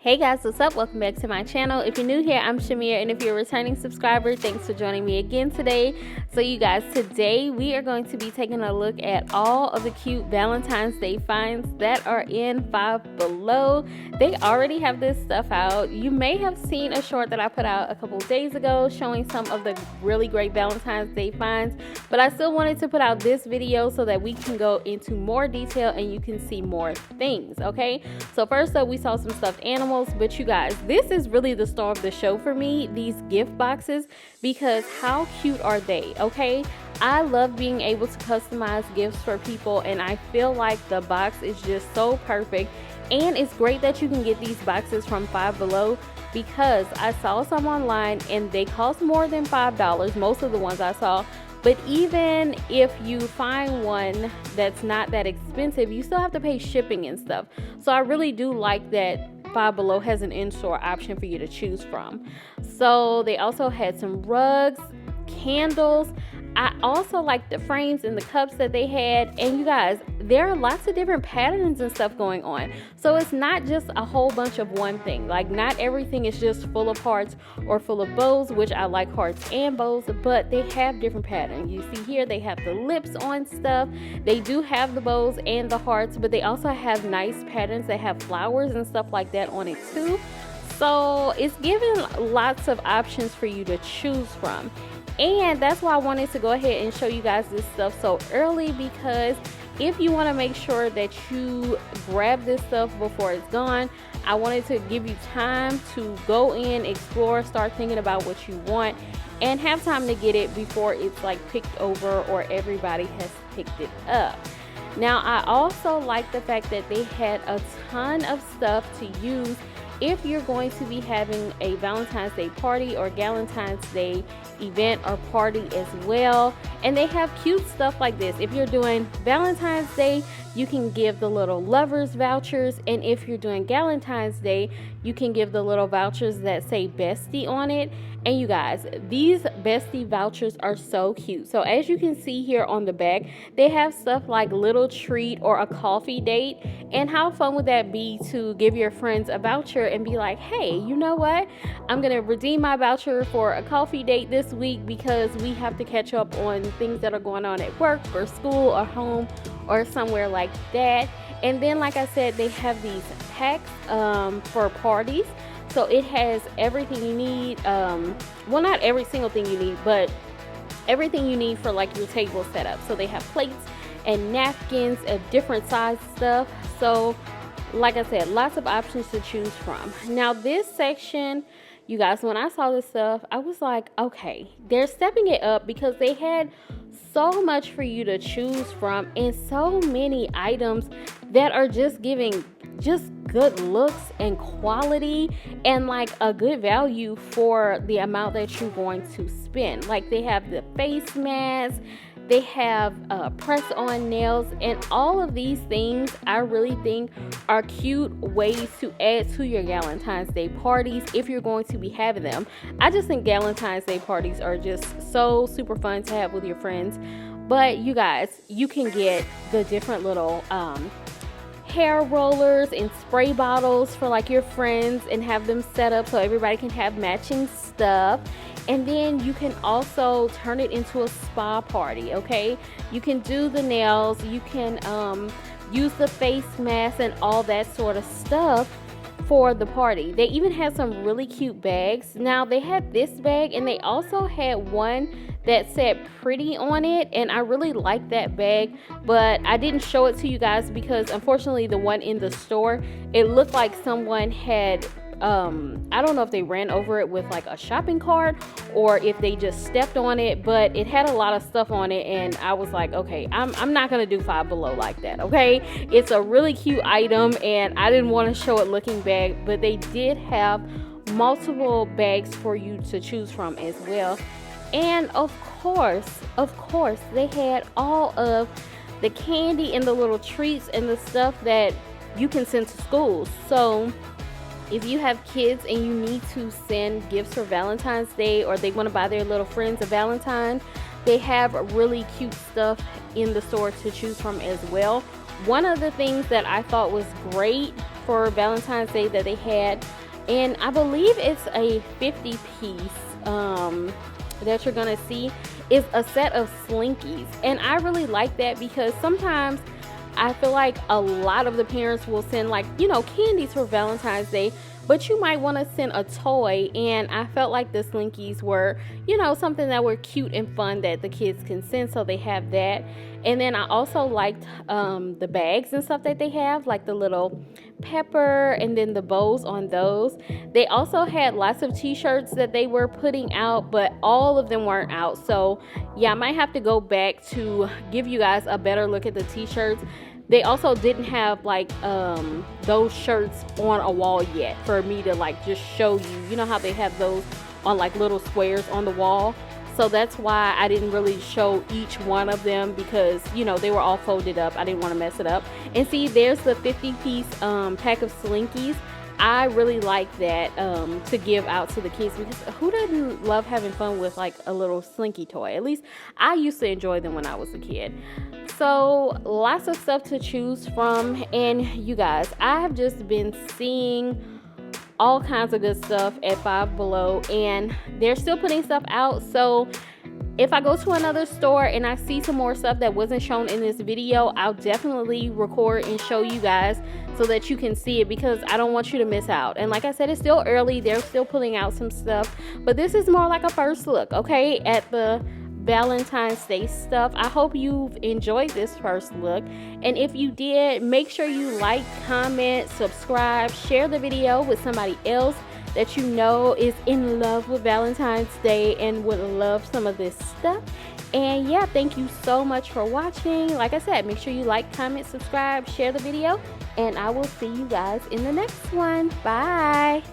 Hey guys, what's up? Welcome back to my channel. If you're new here, I'm Shamir, and if you're a returning subscriber, thanks for joining me again today. So you guys, today we are going to be taking a look at all of the cute Valentine's Day finds that are in Five Below. They already have this stuff out. You may have seen a short that I put out a couple days ago showing some of the really great Valentine's Day finds, but I still wanted to put out this video so that we can go into more detail and you can see more things, okay? So first up, we saw some stuffed animals. But you guys, this is really the star of the show for me, these gift boxes, because how cute are they? Okay, I love being able to customize gifts for people, and I feel like the box is just so perfect. And it's great that you can get these boxes from Five Below, because I saw some online and they cost more than $5, most of the ones I saw. But even if you find one that's not that expensive, you still have to pay shipping and stuff. So I really do like that Five Below has an in-store option for you to choose from. So they also had some rugs, candles. I also like the frames and the cups that they had. And you guys, there are lots of different patterns and stuff going on. So it's not just a whole bunch of one thing. Like, not everything is just full of hearts or full of bows, which I like hearts and bows, but they have different patterns. You see here, they have the lips on stuff. They do have the bows and the hearts, but they also have nice patterns that have flowers and stuff like that on it too. So it's giving lots of options for you to choose from. And that's why I wanted to go ahead and show you guys this stuff so early, because if you want to make sure that you grab this stuff before it's gone, I wanted to give you time to go in, explore, start thinking about what you want, and have time to get it before it's like picked over or everybody has picked it up. Now, I also like the fact that they had a ton of stuff to use if you're going to be having a Valentine's Day party or Galentine's Day event or party as well. And they have cute stuff like this. If you're doing Valentine's Day, you can give the little lovers vouchers, and if you're doing Galentine's Day, you can give the little vouchers that say bestie on it. And you guys, these bestie vouchers are so cute. So as you can see here on the back, they have stuff like little treat or a coffee date. And how fun would that be to give your friends a voucher and be like, hey, you know what? I'm going to redeem my voucher for a coffee date this week because we have to catch up on things that are going on at work or school or home or somewhere like that. And then, like I said, they have these packs for parties. So it has everything you need. Well, not every single thing you need, but everything you need for like your table setup. So they have plates and napkins of different size stuff. So like I said, lots of options to choose from. Now this section, you guys, when I saw this stuff, I was like, okay, they're stepping it up because they had so much for you to choose from and so many items that are just giving just good looks and quality and like a good value for the amount that you're going to spend. Like, they have the face masks, they have press-on nails, and all of these things I really think are cute ways to add to your Valentine's Day parties if you're going to be having them. I just think Valentine's Day parties are just so super fun to have with your friends. But you guys, you can get the different little hair rollers and spray bottles for like your friends and have them set up so everybody can have matching stuff. And then you can also turn it into a spa party, okay? You can do the nails, you can use the face mask and all that sort of stuff for the party. They even had some really cute bags. Now, they had this bag, and they also had one that said pretty on it, and I really like that bag, but I didn't show it to you guys because unfortunately the one in the store, it looked like someone had I don't know if they ran over it with like a shopping cart or if they just stepped on it, but it had a lot of stuff on it, and I was like, okay, I'm not gonna do Five Below like that, okay? It's a really cute item, and I didn't want to show it looking bad, but they did have multiple bags for you to choose from as well. And of course, they had all of the candy and the little treats and the stuff that you can send to school. So if you have kids and you need to send gifts for Valentine's Day, or they want to buy their little friends a Valentine, they have really cute stuff in the store to choose from as well. One of the things that I thought was great for Valentine's Day that they had, and I believe it's a 50 piece that you're gonna see, is a set of Slinkies. And I really like that because sometimes I feel like a lot of the parents will send, like, you know, candies for Valentine's Day, but you might want to send a toy, and I felt like the Slinkies were, you know, something that were cute and fun that the kids can send, so they have that. And then I also liked the bags and stuff that they have, like the little pepper and then the bows on those. They also had lots of t-shirts that they were putting out, but all of them weren't out. So yeah, I might have to go back to give you guys a better look at the t-shirts. They also didn't have like those shirts on a wall yet for me to like just show you. You know how they have those on like little squares on the wall? So that's why I didn't really show each one of them, because, you know, they were all folded up. I didn't want to mess it up. And see, there's the 50 piece pack of Slinkies. I really like that to give out to the kids, because who doesn't love having fun with like a little Slinky toy? At least I used to enjoy them when I was a kid. So lots of stuff to choose from. And you guys, I have just been seeing all kinds of good stuff at Five Below, and they're still putting stuff out. So if I go to another store and I see some more stuff that wasn't shown in this video, I'll definitely record and show you guys so that you can see it, because I don't want you to miss out. And like I said, it's still early. They're still putting out some stuff, but this is more like a first look, okay, at the Valentine's Day stuff. I hope you've enjoyed this first look, and if you did, make sure you like, comment, subscribe, share the video with somebody else that you know is in love with Valentine's Day and would love some of this stuff. And yeah, thank you so much for watching. Like I said, make sure you like, comment, subscribe, share the video, and I will see you guys in the next one. Bye.